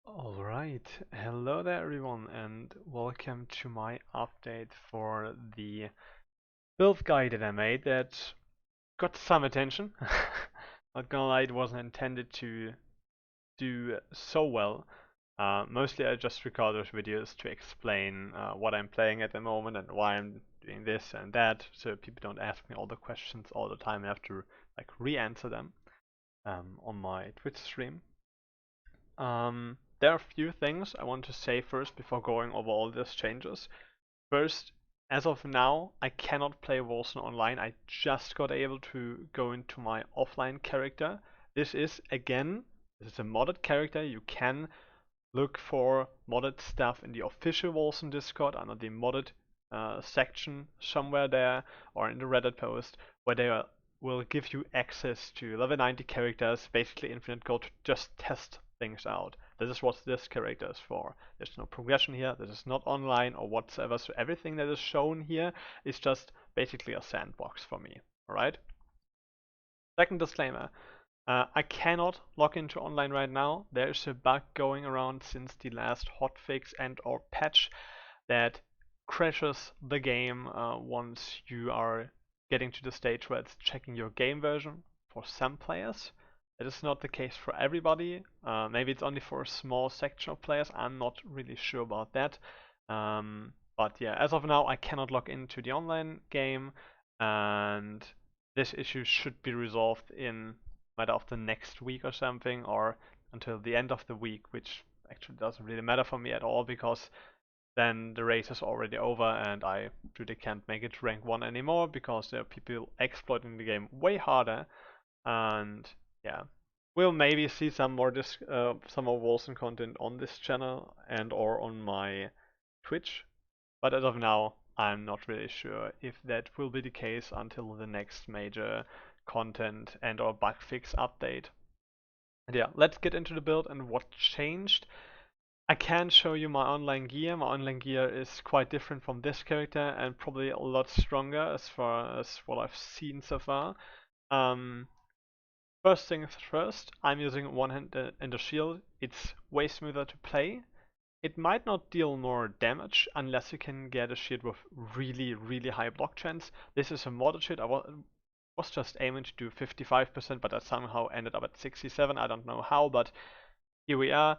Alright, hello there everyone and welcome to my update for the build guide that I made that got some attention. Not gonna lie, it wasn't intended to do so well. Mostly I just record those videos to explain what I'm playing at the moment and why I'm doing this and that, so people don't ask me all the questions all the time and have to like re-answer them on my Twitch stream. There are a few things I want to say first before going over all these changes. First, as of now, I cannot play Wolcen online. I just got able to go into my offline character. This is, again, this is a modded character. You can look for modded stuff in the official Wolcen Discord under the modded section somewhere there, or in the Reddit post, where they will give you access to level 90 characters, basically infinite gold, to just test things out. This is what this character is for. There's no progression here, this is not online or whatsoever, so everything that is shown here is just basically a sandbox for me, alright? Second disclaimer, I cannot log into online right now. There's a bug going around since the last hotfix and or patch that crashes the game once you are getting to the stage where it's checking your game version for some players. That is not the case for everybody. Maybe it's only for a small section of players. I'm not really sure about that. But yeah, as of now, I cannot log into the online game, and this issue should be resolved in matter of the next week or something, or until the end of the week, which actually doesn't really matter for me at all because then the race is already over and I really can't make it to rank 1 anymore because there are people exploiting the game way harder. And yeah, we'll maybe see some more some more Wolcen content on this channel and or on my Twitch, but as of now I'm not really sure if that will be the case until the next major content and or bug fix update. And yeah, let's get into the build and what changed. I can show you my online gear. My online gear is quite different from this character and probably a lot stronger as far as what I've seen so far. Um, First things first, I'm using one hand and a shield. It's way smoother to play. It might not deal more damage unless you can get a shield with really high block chance. This is a modded shield. I was just aiming to do 55%, but I somehow ended up at 67. I don't know how, but here we are.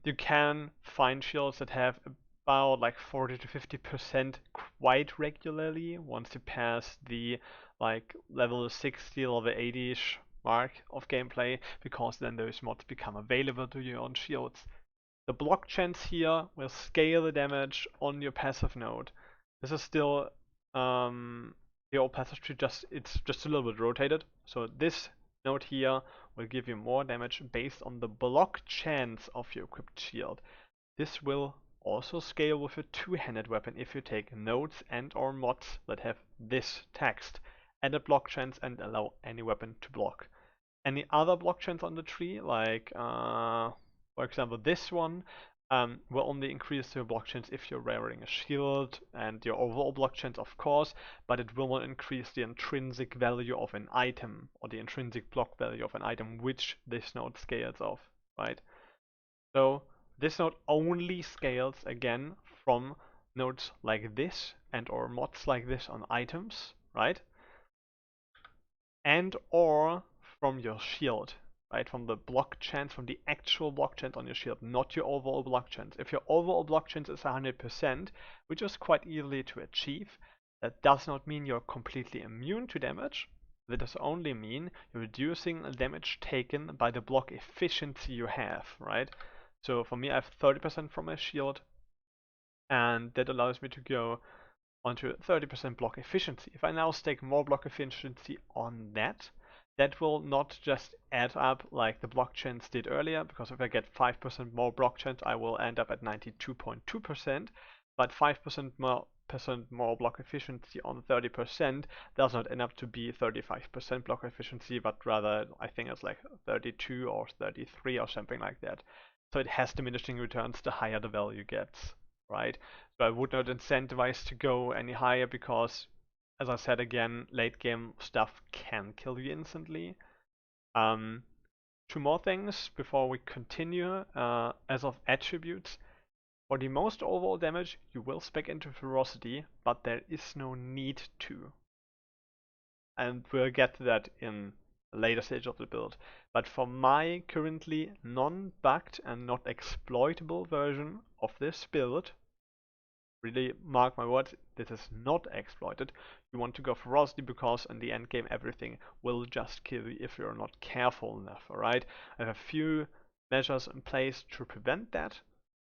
You can find shields that have about like 40 to 50% quite regularly once you pass the like level 60, level 80-ish mark of gameplay, because then those mods become available to you on shields. The block chance here will scale the damage on your passive node. This is still the old passive tree, it's just a little bit rotated. So this node here will give you more damage based on the block chance of your equipped shield. This will also scale with a two-handed weapon if you take nodes and or mods that have this text: add block chance and allow any weapon to block. Any other block chance on the tree, like for example this one, will only increase your block chance if you're wearing a shield and your overall block chance, of course, but it will not increase the intrinsic value of an item or the intrinsic block value of an item which this node scales off, right? So this node only scales again from nodes like this and or mods like this on items, right? And or from your shield, right? From the block chance, from the actual block chance on your shield, not your overall block chance. If your overall block chance is 100%, which is quite easily to achieve, that does not mean you're completely immune to damage. That does only mean you're reducing damage taken by the block efficiency you have, right? So for me, I have 30% from my shield, and that allows me to go onto 30% block efficiency. If I now stake more block efficiency on that, that will not just add up like the block chance did earlier, because if I get 5% more block chance, I will end up at 92.2%, but 5% more block efficiency on 30% does not end up to be 35% block efficiency, but rather I think it's like 32 or 33 or something like that. So it has diminishing returns the higher the value gets, right? So I would not incentivize to go any higher because, as I said again, late game stuff can kill you instantly. Um, two more things before we continue. As of attributes, for the most overall damage, you will spec into ferocity, but there is no need to. And we'll get to that in a later stage of the build. But for my currently non-bugged and not exploitable version of this build, really mark my words, this is not exploited. You want to go ferocity because in the end game everything will just kill you if you're not careful enough, alright? I have a few measures in place to prevent that.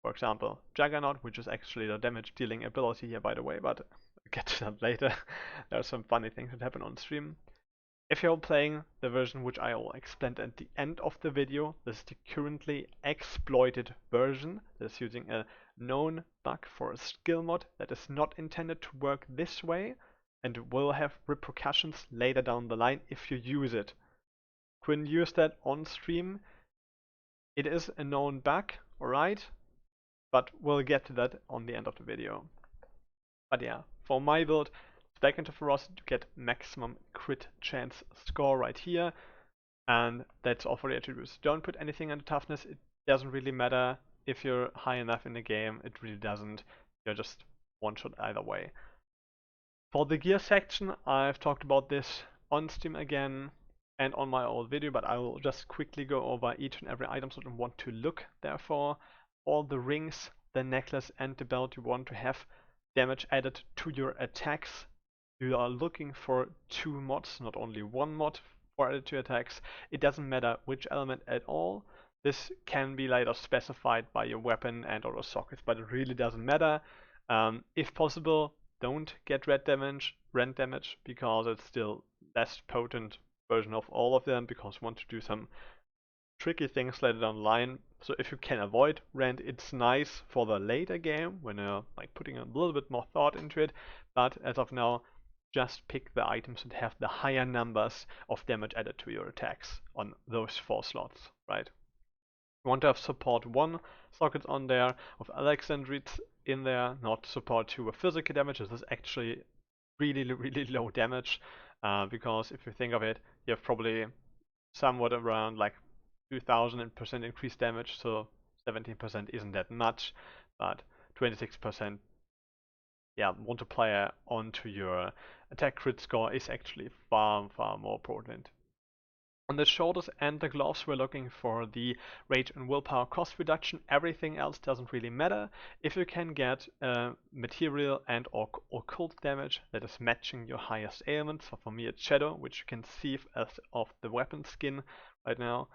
For example, Juggernaut, which is actually the damage dealing ability here by the way, but I'll get to that later. There are some funny things that happen on stream. If you're playing the version which I will explain at the end of the video, this is the currently exploited version that is using a known bug for a skill mod that is not intended to work this way and will have repercussions later down the line if you use it. Couldn't use that on stream. It is a known bug, alright, but we'll get to that on the end of the video. But yeah, for my build, spec into ferocity to get maximum crit chance score right here, and that's all for the attributes. Don't put anything under toughness, it doesn't really matter if you're high enough in the game, it really doesn't. You're just one shot either way. For the gear section, I've talked about this on Steam again and on my old video, but I will just quickly go over each and every item so you want to look therefore. All the rings, the necklace and the belt you want to have damage added to your attacks. You are looking for 2 mods, not only 1 mod for added to attacks. It doesn't matter which element at all. This can be later specified by your weapon and or sockets, but it really doesn't matter. If possible, don't get rend damage because it's still less potent version of all of them, because you want to do some tricky things later down the line. So if you can avoid rend, it's nice for the later game when you're like putting a little bit more thought into it. But as of now, just pick the items that have the higher numbers of damage added to your attacks on those 4 slots, right? You want to have support 1 sockets on there with Alexandrites in there, not support 2 with physical damage. This is actually really low damage, because if you think of it, you have probably somewhat around like 2000% increased damage, so 17% isn't that much, but 26% multiplier onto your attack crit score is actually far more important. On the shoulders and the gloves, we're looking for the rage and willpower cost reduction. Everything else doesn't really matter. If you can get material and or occult damage that is matching your highest ailment, so for me it's shadow, which you can see as of the weapon skin right now.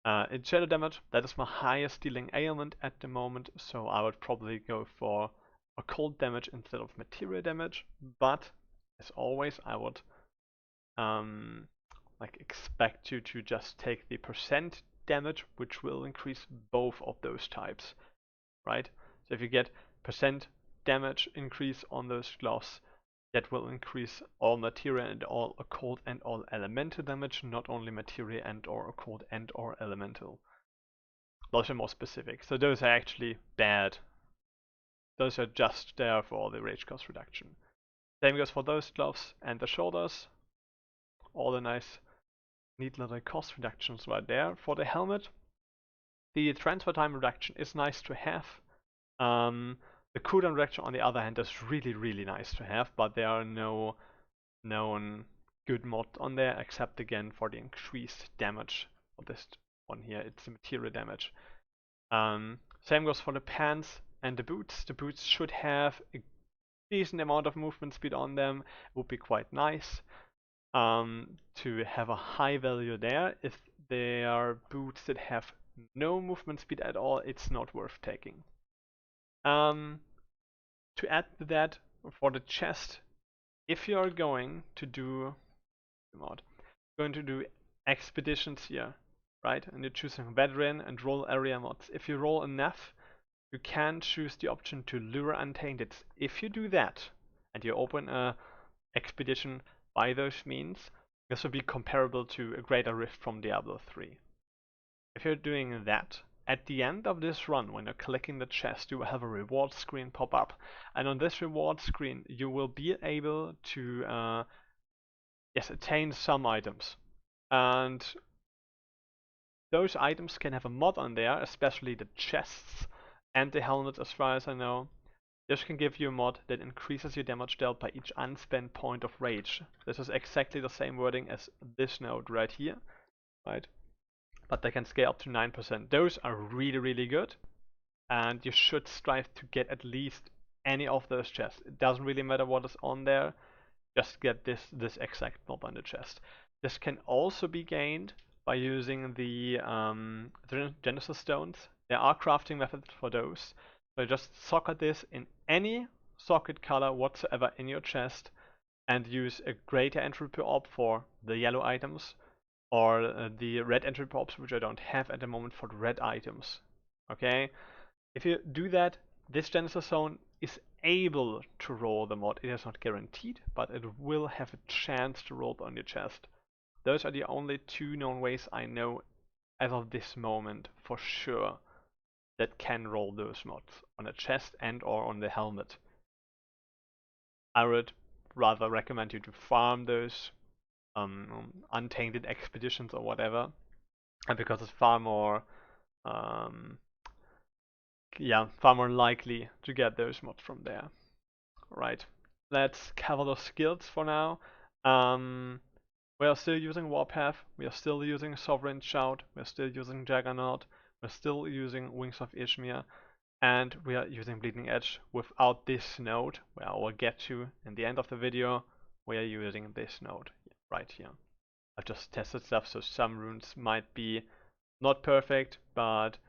It's shadow damage, that is my highest dealing ailment at the moment, so I would probably go for occult damage instead of material damage, but as always I would expect you to just take the percent damage, which will increase both of those types, right? So if you get percent damage increase on those gloves, that will increase all material and all occult and all elemental damage, not only material and or occult and or elemental. Those are more specific, so those are actually bad. Those are just there for the rage cost reduction. Same goes for those gloves and the shoulders. All the nice neat little cost reductions right there. For the helmet, the transfer time reduction is nice to have. The cooldown reduction on the other hand is really nice to have, but there are no known good mod on there except again for the increased damage for this one here. It's the material damage. Same goes for the pants and the boots. The boots should have a decent amount of movement speed on them. It would be quite nice to have a high value there. If they are boots that have no movement speed at all, it's not worth taking. To add to that, for the chest, if you are going to do expeditions here, right, and you're choosing veteran and roll area mods, if you roll enough, you can choose the option to lure untainted. If you do that and you open a expedition by those means, this will be comparable to a Greater Rift from Diablo 3. If you're doing that, at the end of this run, when you're clicking the chest, you will have a reward screen pop up. And on this reward screen, you will be able to attain some items. And those items can have a mod on there, especially the chests and the helmets as far as I know. This can give you a mod that increases your damage dealt by each unspent point of rage. This is exactly the same wording as this node right here, right? But they can scale up to 9%. Those are really, really good, and you should strive to get at least any of those chests. It doesn't really matter what is on there, just get this exact mob on the chest. This can also be gained by using the Genesis stones. There are crafting methods for those. So just socket this in any socket color whatsoever in your chest and use a greater entropy orb for the yellow items, or the red entropy orbs, which I don't have at the moment, for the red items. Okay? If you do that, this Genesis zone is able to roll the mod. It is not guaranteed, but it will have a chance to roll on your chest. Those are the only two known ways I know as of this moment for sure that can roll those mods on a chest and or on the helmet. I would rather recommend you to farm those untainted expeditions or whatever, and because it's far more far more likely to get those mods from there. Right, let's cover the skills for now. We are still using Warpath, we are still using Sovereign Shout, we are still using Juggernaut, we're still using Wings of Ishmir, and we are using Bleeding Edge without this node, where I will get to in the end of the video. We are using this node right here. I've just tested stuff, so some runes might be not perfect, but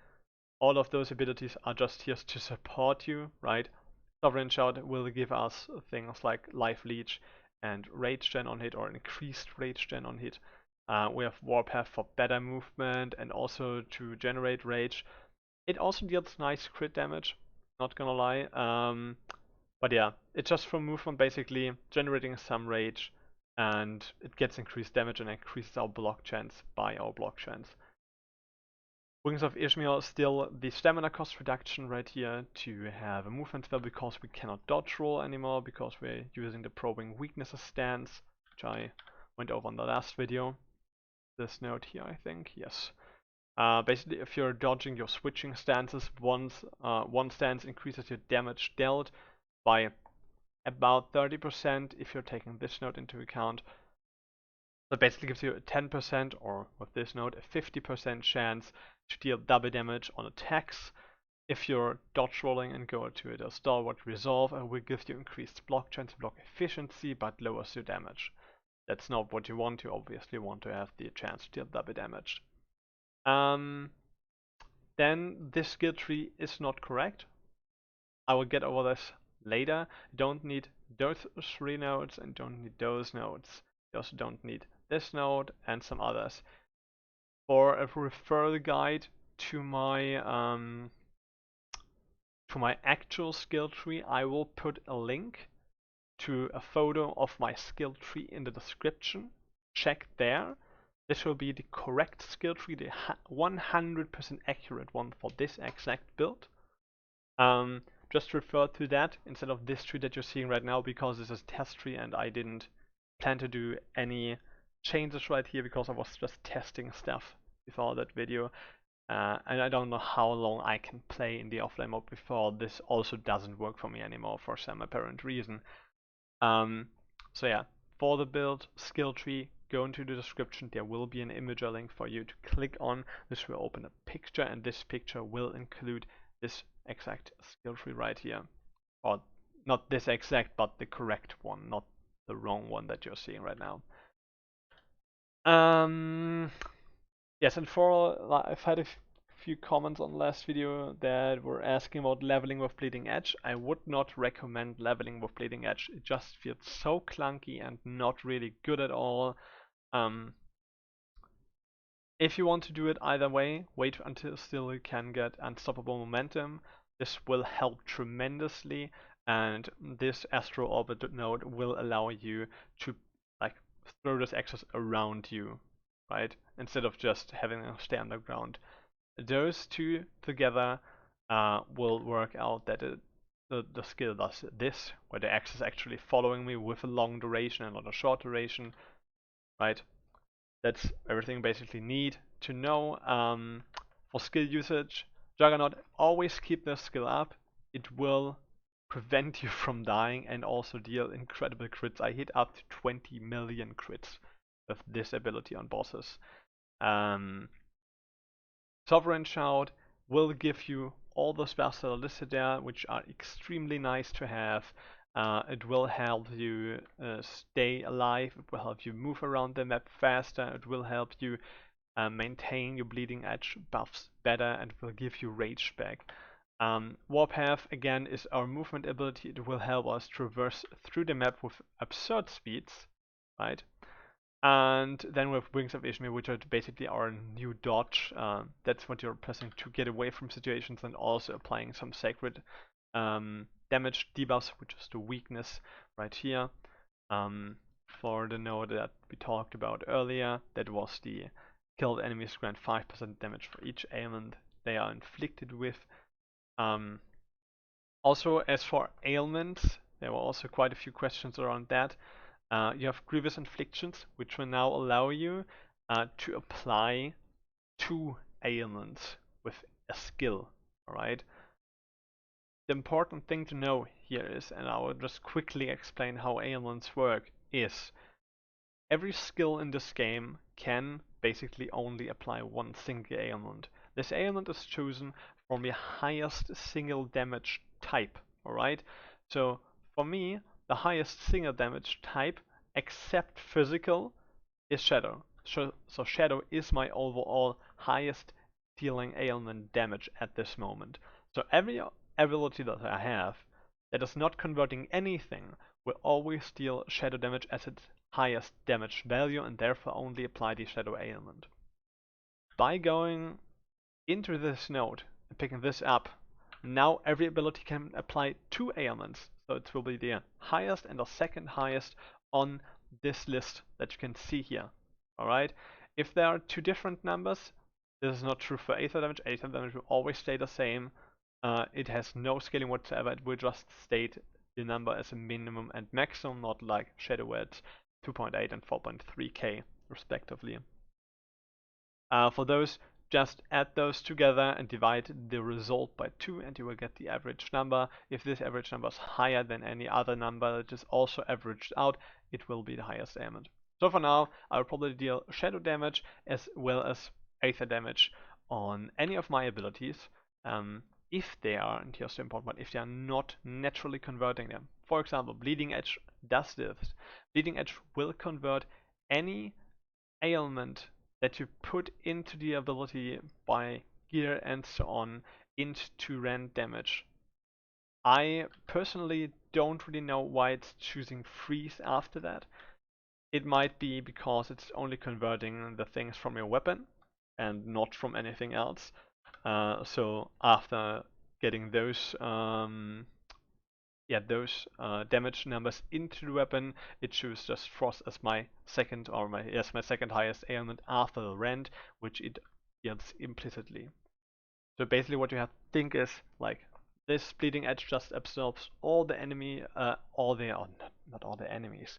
all of those abilities are just here to support you, right? Sovereign Shout will give us things like Life Leech and Rage Gen on hit, or increased Rage Gen on hit. We have Warpath for better movement and also to generate Rage. It also deals nice crit damage, not gonna lie. But yeah, it's just for movement basically, generating some Rage, and it gets increased damage and increases our block chance by our block chance. Wings of Ishmael is still the stamina cost reduction right here to have a movement spell because we cannot dodge roll anymore because we're using the probing weaknesses stance, which I went over in the last video. This node here, I think, yes. Basically, if you're dodging your switching stances, one stance increases your damage dealt by about 30% if you're taking this node into account. That basically gives you a 10%, or with this node, a 50% chance to deal double damage on attacks. If you're dodge rolling and go to a Stalwart Resolve, it will give you increased block chance, block efficiency, but lowers your damage. That's not what you want. You obviously want to have the chance to deal double damage. Then this skill tree is not correct. I will get over this later. You don't need those 3 nodes and don't need those nodes. You also don't need this node and some others. For a referral guide to my actual skill tree, I will put a link to a photo of my skill tree in the description. Check there. This will be the correct skill tree, the 100% accurate one for this exact build. Just refer to that instead of this tree that you're seeing right now, because this is test tree and I didn't plan to do any changes right here because I was just testing stuff before that video. And I don't know how long I can play in the offline mode before this also doesn't work for me anymore for some apparent reason. So yeah, for the build skill tree, go into the description. There will be an imager link for you to click on. This will open a picture, and this picture will include this exact skill tree right here. Or not this exact, but the correct one, not the wrong one that you're seeing right now. Yes, and I've had a few comments on the last video that were asking about leveling with Bleeding Edge. I would not recommend leveling with Bleeding Edge. It just feels so clunky and not really good at all. If you want to do it either way, wait until still you can get unstoppable momentum. This will help tremendously, and this Astro Orbit node will allow you to throw this access around you, right? Instead of just having them stay underground. Those two together will work out that the skill does this, where the axe is actually following me with a long duration and not a short duration, right? That's everything you basically need to know for skill usage, Juggernaut, always keep this skill up. It will prevent you from dying and also deal incredible crits. I hit up to 20 million crits with this ability on bosses. Sovereign Shout will give you all the spells that are listed there, which are extremely nice to have. It will help you stay alive, it will help you move around the map faster, it will help you maintain your bleeding edge buffs better, and will give you rage back. Warpath again is our movement ability. It will help us traverse through the map with absurd speeds, right? And then with Wings of Ishmael, which are basically our new dodge. That's what you're pressing to get away from situations, and also applying some sacred damage debuffs, which is the weakness right here. For the node that we talked about earlier, that was the killed enemies grant 5% damage for each ailment they are inflicted with. Also, as for ailments, there were also quite a few questions around that. You have Grievous Inflictions, which will now allow you to apply 2 ailments with a skill, alright? The important thing to know here is, and I will just quickly explain how ailments work, is every skill in this game can basically only apply one single ailment. This ailment is chosen from the highest single damage type, alright? So for me, the highest single damage type, except physical, is Shadow. So Shadow is my overall highest dealing ailment damage at this moment. So every ability that I have that is not converting anything will always deal Shadow damage as its highest damage value, and therefore only apply the Shadow ailment. By going into this node and picking this up, now every ability can apply 2 ailments. So it will be the highest and the second highest on this list that you can see here. Alright? If there are 2 different numbers, this is not true for Aether damage. Aether damage will always stay the same. It has no scaling whatsoever. It will just state the number as a minimum and maximum, not like Shadow at 2.8 and 4.3k respectively. For those, just add those together and divide the result by 2 and you will get the average number. If this average number is higher than any other number that is also averaged out, it will be the highest ailment. So for now, I will probably deal Shadow damage as well as Aether damage on any of my abilities. If they are, and here's the important part, if they are not naturally converting them. For example, Bleeding Edge does this. Bleeding Edge will convert any ailment that you put into the ability by gear and so on into rend damage. I personally don't really know why it's choosing freeze after that. It might be because it's only converting the things from your weapon and not from anything else. So after getting those damage numbers into the weapon, it chooses just Frost as my second highest ailment after the rend, which it deals implicitly. So basically what you have to think is like this Bleeding Edge just absorbs all the enemy, not all the enemies,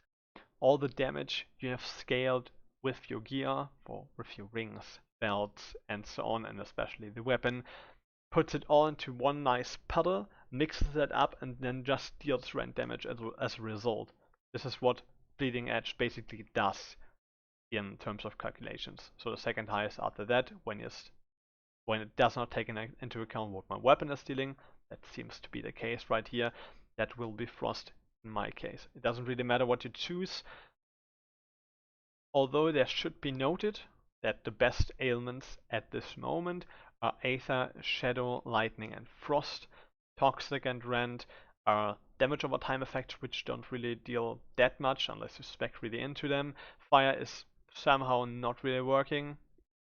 all the damage you have scaled with your gear, with your rings, belts, and so on, and especially the weapon, puts it all into one nice puddle, mixes it up, and then just deals rend damage as a result. This is what Bleeding Edge basically does in terms of calculations. So the second highest after that, when it does not take into account what my weapon is dealing, that seems to be the case right here, that will be Frost in my case. It doesn't really matter what you choose, although there should be noted that the best ailments at this moment are Aether, Shadow, Lightning, and Frost. Toxic and Rend are damage over time effects, which don't really deal that much unless you spec really into them. Fire is somehow not really working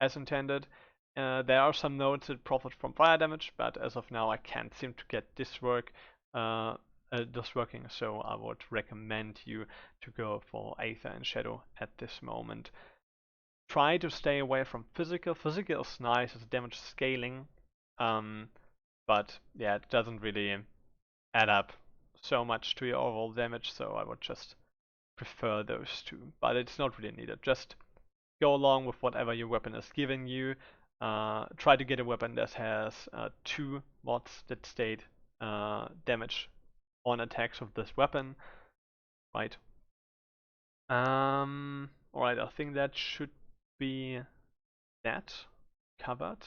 as intended. There are some nodes that profit from fire damage, but as of now I can't seem to get this working, so I would recommend you to go for Aether and Shadow at this moment. Try to stay away from physical. Physical is nice as damage scaling, but yeah, it doesn't really add up so much to your overall damage, so I would just prefer those two, but it's not really needed. Just go along with whatever your weapon is giving you. Try to get a weapon that has 2 mods that state damage on attacks with this weapon, right? Alright, I think that should be that covered.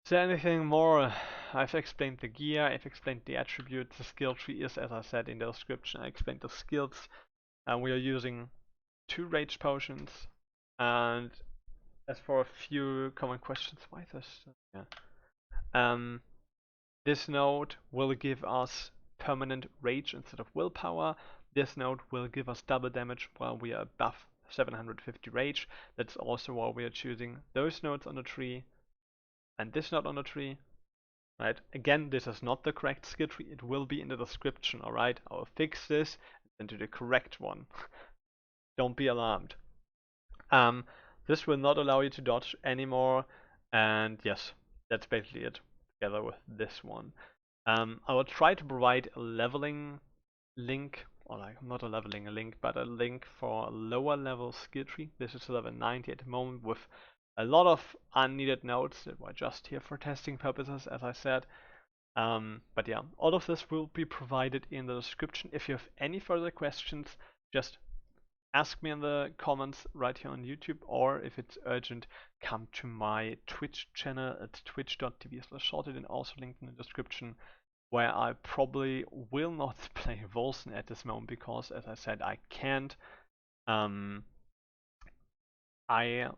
Is there anything more? I've explained the gear, I've explained the attributes, the skill tree is, as I said in the description, I explained the skills. We are using 2 rage potions, and as for a few common questions, why this? Yeah. This node will give us permanent rage instead of willpower. This node will give us double damage while we are above 750 rage. That's also why we are choosing those nodes on the tree and this node on the tree. Right? Again, this is not the correct skill tree. It will be in the description. All right, I will fix this into the correct one. Don't be alarmed. This will not allow you to dodge anymore, and yes, that's basically it. Together with this one, I will try to provide a leveling link, or like not a leveling link, but a link for a lower level skill tree. This is level 90 at the moment with a lot of unneeded nodes that were just here for testing purposes, as I said. But yeah, all of this will be provided in the description. If you have any further questions, just ask me in the comments right here on YouTube, or if it's urgent, come to my Twitch channel at twitch.tv/sorted, and also linked in the description, where I probably will not play Wolcen at this moment because, as I said, I can't. I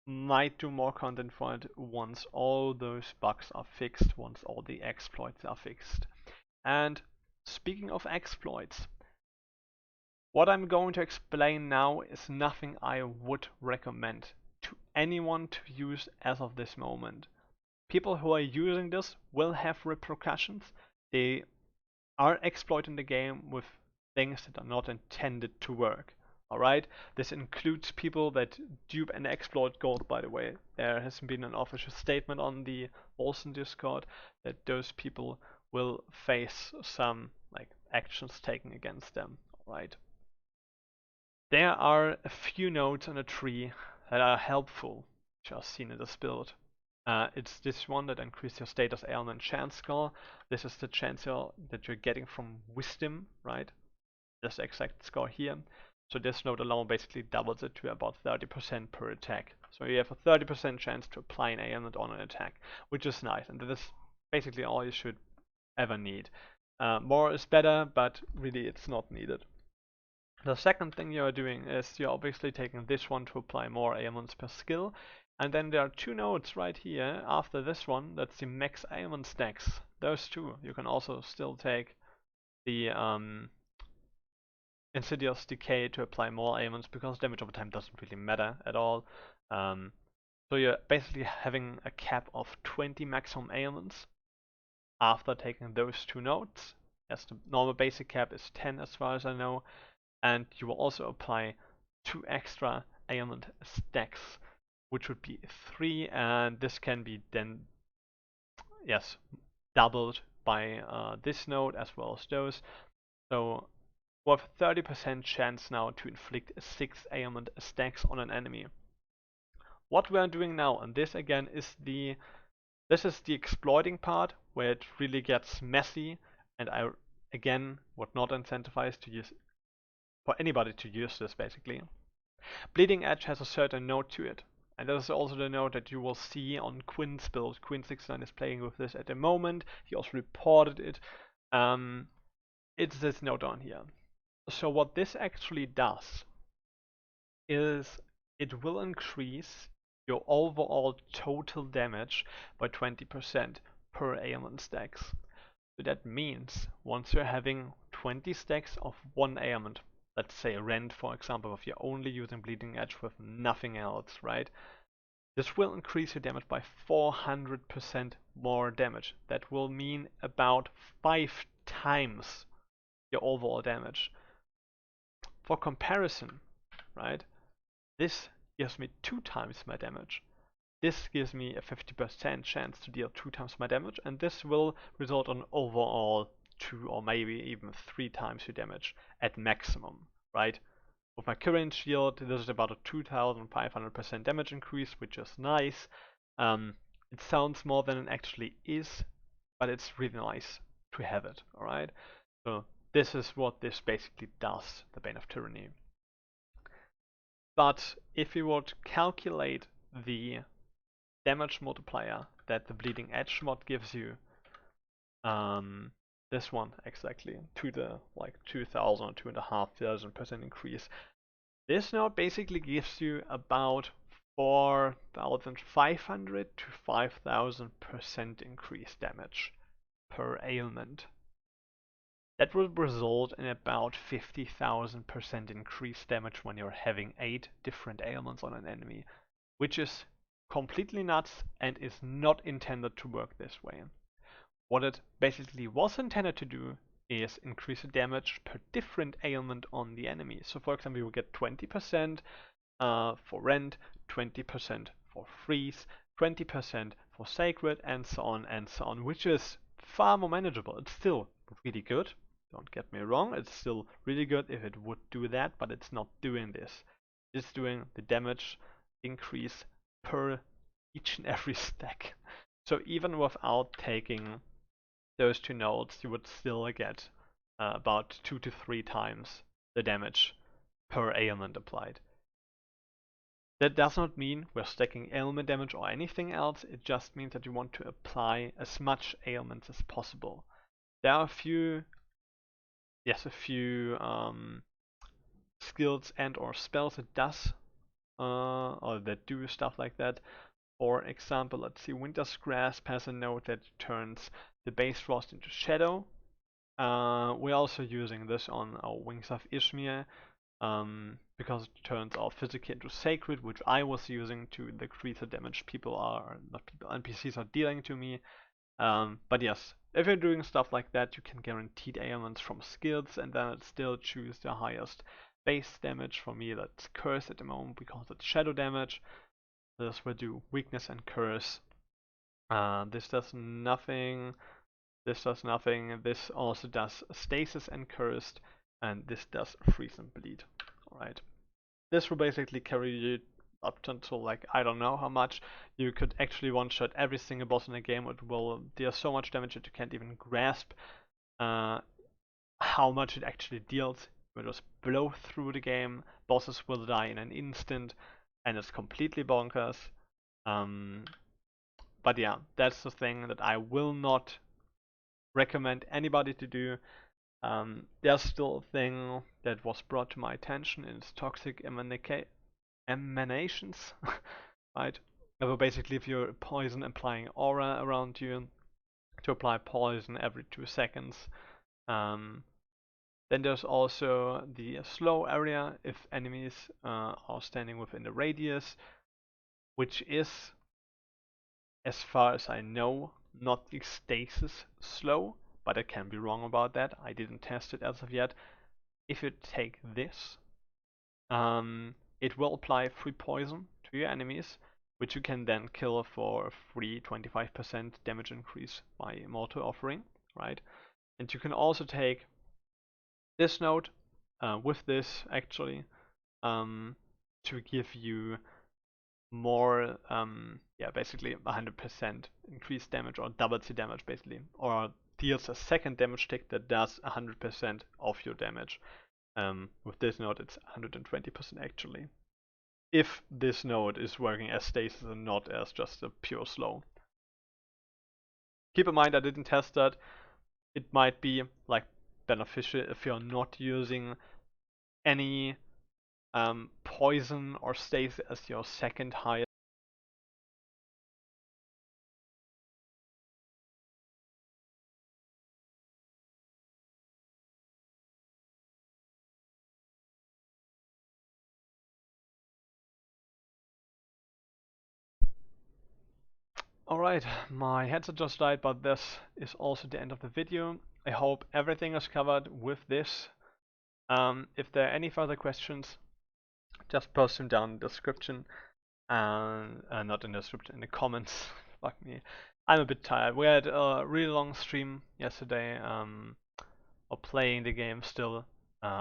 might do more content for it once all those bugs are fixed, once all the exploits are fixed. And speaking of exploits, what I'm going to explain now is nothing I would recommend to anyone to use as of this moment. People who are using this will have repercussions. They are exploiting the game with things that are not intended to work. Alright, this includes people that dupe and exploit gold, by the way. There has been an official statement on the Wolcen Discord that those people will face some actions taken against them. Alright. There are a few nodes on a tree that are helpful, which are seen in this build. It's this one that increases your status ailment chance score. This is the chance that you're getting from wisdom, right? This exact score here. So this node alone basically doubles it to about 30% per attack. So you have a 30% chance to apply an ailment on an attack, which is nice, and that is basically all you should ever need. More is better, but really it's not needed. The second thing you're doing is you're obviously taking this one to apply more ailments per skill, and then there are 2 nodes right here after this one. That's the max ailment stacks. Those 2. You can also still take the Insidious Decay to apply more ailments, because damage over time doesn't really matter at all. So you're basically having a cap of 20 maximum ailments after taking those 2 nodes. As the normal basic cap is 10 as far as I know. And you will also apply 2 extra ailment stacks, which would be 3, and this can be then, yes, doubled by this node as well as those. So we have 30% chance now to inflict 6 ailment stacks on an enemy. What we are doing now, and this again is the exploiting part where it really gets messy, and I again would not incentivize to use for anybody to use this basically. Bleeding Edge has a certain node to it, and that is also the node that you will see on Quinn's build. Quinn69 is playing with this at the moment. He also reported it. It's this node on here. So what this actually does is it will increase your overall total damage by 20% per ailment stacks. So that means once you're having 20 stacks of one ailment, let's say Rend for example, if you're only using Bleeding Edge with nothing else, right? This will increase your damage by 400% more damage. That will mean about 5 times your overall damage. For comparison, right? This gives me 2 times my damage. This gives me a 50% chance to deal 2 times my damage, and this will result on overall 2 or maybe even 3 times your damage at maximum, right? With my current shield, this is about a 2500% damage increase, which is nice. It sounds more than it actually is, but it's really nice to have it, alright? So this is what this basically does, the Bane of Tyranny. But if you would calculate the damage multiplier that the Bleeding Edge mod gives you, this one exactly, to the like 2000 or 2500% increase, this node basically gives you about 4500 to 5000% increased damage per ailment. That would result in about 50,000% increased damage when you're having 8 different ailments on an enemy, which is completely nuts and is not intended to work this way. What it basically was intended to do is increase the damage per different ailment on the enemy. So for example, you will get 20% for Rend, 20% for Freeze, 20% for Sacred, and so on, which is far more manageable. It's still really good, don't get me wrong, it's still really good if it would do that, but it's not doing this. It's doing the damage increase per each and every stack. So even without taking those two nodes, you would still get about 2 to 3 times the damage per ailment applied. That does not mean we're stacking ailment damage or anything else, it just means that you want to apply as much ailments as possible. There are a few skills and or spells that does or that do stuff like that. For example, let's see, Winter's Grasp has a node that turns the base frost into shadow. We're also using this on our Wings of Ishmir, because it turns our physical into sacred, which I was using to decrease the damage NPCs are dealing to me. But yes, if you're doing stuff like that, you can guaranteed ailments from skills and then still choose the highest base damage. For me, that's curse at the moment because it's shadow damage. This will do weakness and curse. This does nothing. This does nothing. This also does stasis and cursed, and this does freeze and bleed. Alright. This will basically carry you up until like I don't know how much. You could actually one-shot every single boss in the game. It will deal so much damage that you can't even grasp how much it actually deals. It will just blow through the game. Bosses will die in an instant, and it's completely bonkers. But yeah, that's the thing that I will not recommend anybody to do. There's still a thing that was brought to my attention is toxic emanations, right? So basically, if you're poison applying aura around you, to apply poison every 2 seconds. Then there's also the slow area if enemies are standing within the radius, which is, as far as I know, not the stasis slow, but I can be wrong about that. I didn't test it as of yet. If you take this, it will apply free poison to your enemies, which you can then kill for a free 25% damage increase by Immortal Offering, right? And you can also take this node with this actually to give you more, basically 100% increased damage or doubles the damage basically, or deals a second damage tick that does 100% of your damage. With this node it's 120% actually, if this node is working as stasis and not as just a pure slow. Keep in mind I didn't test that. It might be like beneficial if you're not using any poison or stasis as your second highest. Alright, my headset just died, but this is also the end of the video. I hope everything is covered with this. If there are any further questions, just post them down in the description, and not in the description, in the comments. Fuck me, I'm a bit tired. We had a really long stream yesterday, or playing the game still.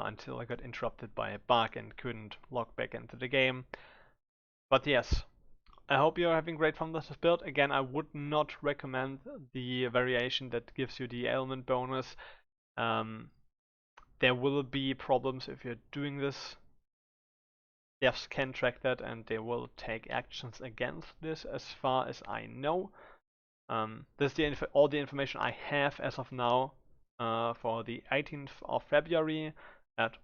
until I got interrupted by a bug and couldn't log back into the game. But yes, I hope you're having great fun with this build. Again, I would not recommend the variation that gives you the ailment bonus. There will be problems if you're doing this. Devs can track that and they will take actions against this as far as I know. This is all the information I have as of now for the 18th of February at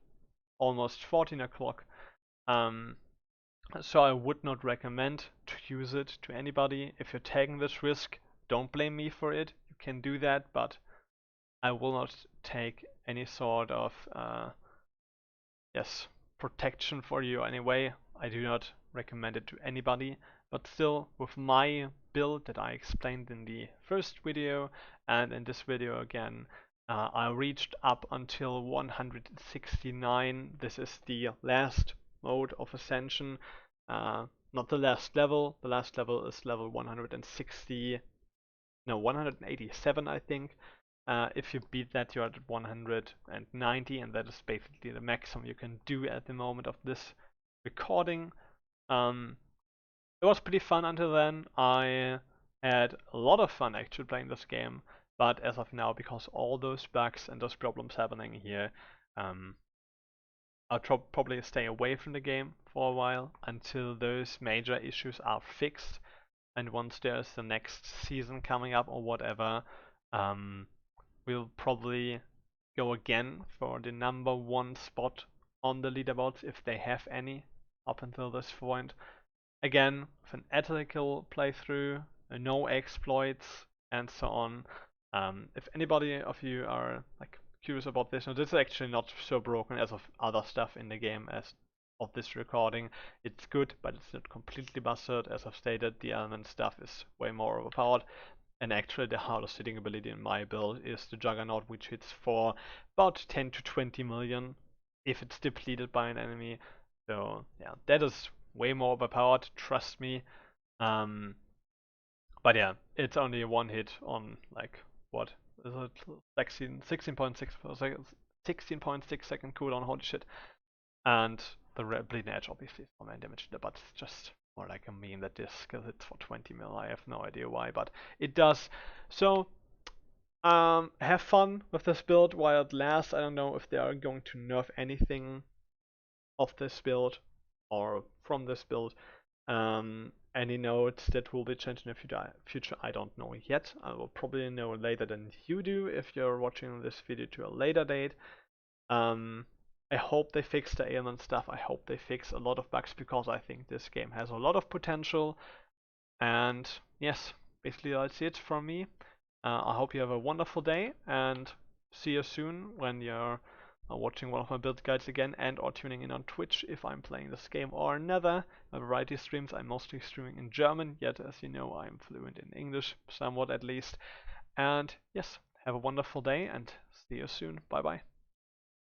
almost 14 o'clock. So I would not recommend to use it to anybody. If you're taking this risk, don't blame me for it. You can do that, but I will not take any sort of yes, protection for you anyway. I do not recommend it to anybody, but still with my build that I explained in the first video and in this video again, I reached up until 169. This is the last mode of Ascension, not the last level. The last level is level 160, no, 187 I think. If you beat that, you're at 190, and that is basically the maximum you can do at the moment of this recording. It was pretty fun until then. I had a lot of fun actually playing this game, but as of now, because all those bugs and those problems happening here, I'll probably stay away from the game for a while until those major issues are fixed. And once there's the next season coming up or whatever, we'll probably go again for the #1 spot on the leaderboards if they have any up until this point. Again, with an ethical playthrough, no exploits, and so on. If anybody of you are like curious about this, and this is actually not so broken as of other stuff in the game as of this recording. It's good, but it's not completely busted. As I've stated, the element stuff is way more overpowered. And actually the hardest hitting ability in my build is the Juggernaut, which hits for about 10 to 20 million if it's depleted by an enemy. So yeah, that is way more overpowered, trust me. But yeah, it's only one hit on like, what is it, 16.6 second cooldown, holy shit. And the Bleeding Edge obviously is for main damage, but it's just more like a meme that this skill hits for 20 mil. I have no idea why, but it does. So have fun with this build while it lasts. I don't know if they are going to nerf anything of this build or from this build. Any notes that will be changed in the future, I don't know yet. I will probably know later than you do if you're watching this video to a later date. I hope they fix the ailment stuff. I hope they fix a lot of bugs because I think this game has a lot of potential. And yes, basically that's it from me. I hope you have a wonderful day and see you soon when you're watching one of my build guides again and or tuning in on Twitch if I'm playing this game or another. My variety streams, I'm mostly streaming in German, yet as you know I'm fluent in English, somewhat at least. And yes, have a wonderful day and see you soon. Bye bye.